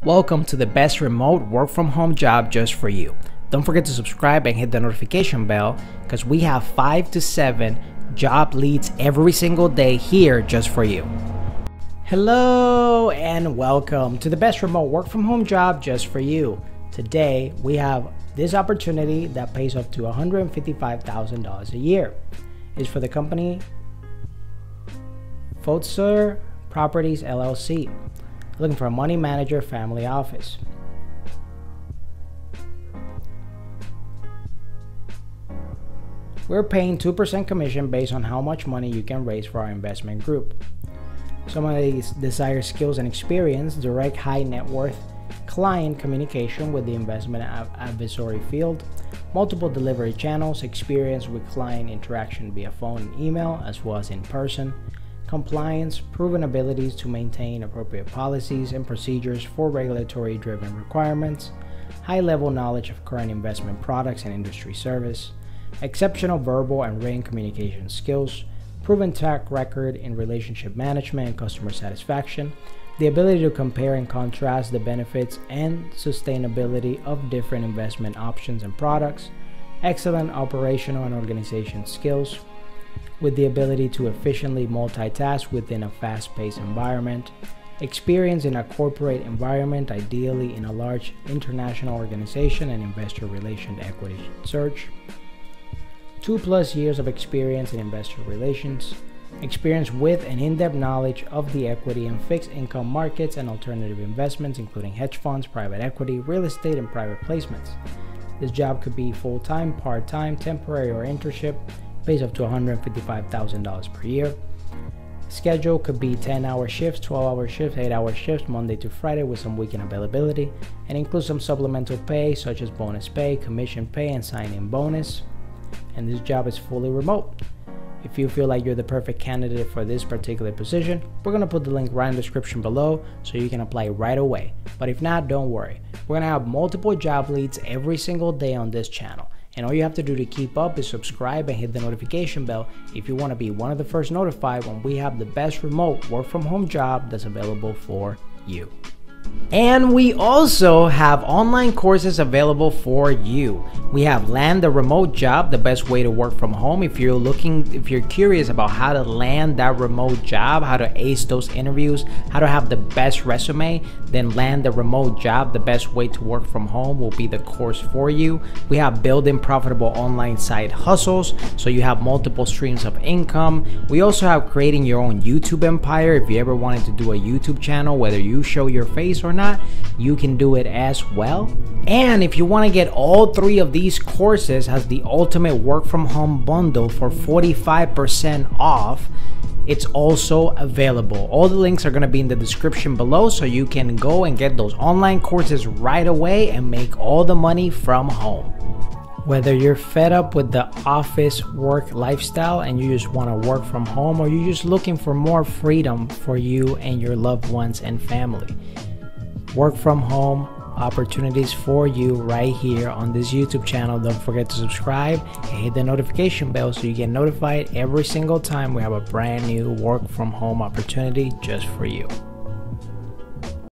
Welcome to the best remote work from home job just for you. Don't forget to subscribe and hit the notification bell because we have 5 to 7 job leads every single day here just for you. Hello and welcome to the best remote work from home job just for you. Today we have this opportunity that pays up to $155,000 a year. It's for the company Fotzer Properties LLC. Looking for a money manager family office. We're paying 2% commission based on how much money you can raise for our investment group. Some of these desired skills and experience: direct high net worth client communication with the investment advisory field, multiple delivery channels, experience with client interaction via phone and email as well as in person, compliance, proven abilities to maintain appropriate policies and procedures for regulatory-driven requirements, high-level knowledge of current investment products and industry service, exceptional verbal and written communication skills, proven track record in relationship management and customer satisfaction, the ability to compare and contrast the benefits and sustainability of different investment options and products, excellent operational and organization skills, with the ability to efficiently multitask within a fast-paced environment, experience in a corporate environment, ideally in a large international organization and investor relation equity search, 2+ years of experience in investor relations, experience with an in-depth knowledge of the equity and fixed income markets and alternative investments, including hedge funds, private equity, real estate, and private placements. This job could be full-time, part-time, temporary, or internship. Pays up to $155,000 per year. Schedule could be 10-hour shifts, 12-hour shifts, 8-hour shifts, Monday to Friday with some weekend availability, and includes some supplemental pay such as bonus pay, commission pay, and sign-in bonus. And this job is fully remote. If you feel like you're the perfect candidate for this particular position, we're going to put the link right in the description below so you can apply right away. But if not, don't worry. We're going to have multiple job leads every single day on this channel. And all you have to do to keep up is subscribe and hit the notification bell if you want to be one of the first notified when we have the best remote work from home job that's available for you. And we also have online courses available for you. We have Land the Remote Job, the best way to work from home. If you're curious about how to land that remote job, how to ace those interviews, how to have the best resume, then Land the Remote Job, the best way to work from home, will be the course for you. We have Building Profitable Online Side Hustles, so you have multiple streams of income. We also have Creating Your Own YouTube Empire. If you ever wanted to do a YouTube channel, whether you show your face or not, you can do it as well. And if you want to get all 3 of these courses as the ultimate work from home bundle for 45% off, it's also available. All the links are going to be in the description below so you can go and get those online courses right away and make all the money from home. Whether you're fed up with the office work lifestyle and you just want to work from home, or you're just looking for more freedom for you and your loved ones and family, work from home opportunities for you right here on this YouTube channel. Don't forget to subscribe and hit the notification bell so you get notified every single time we have a brand new work from home opportunity just for you.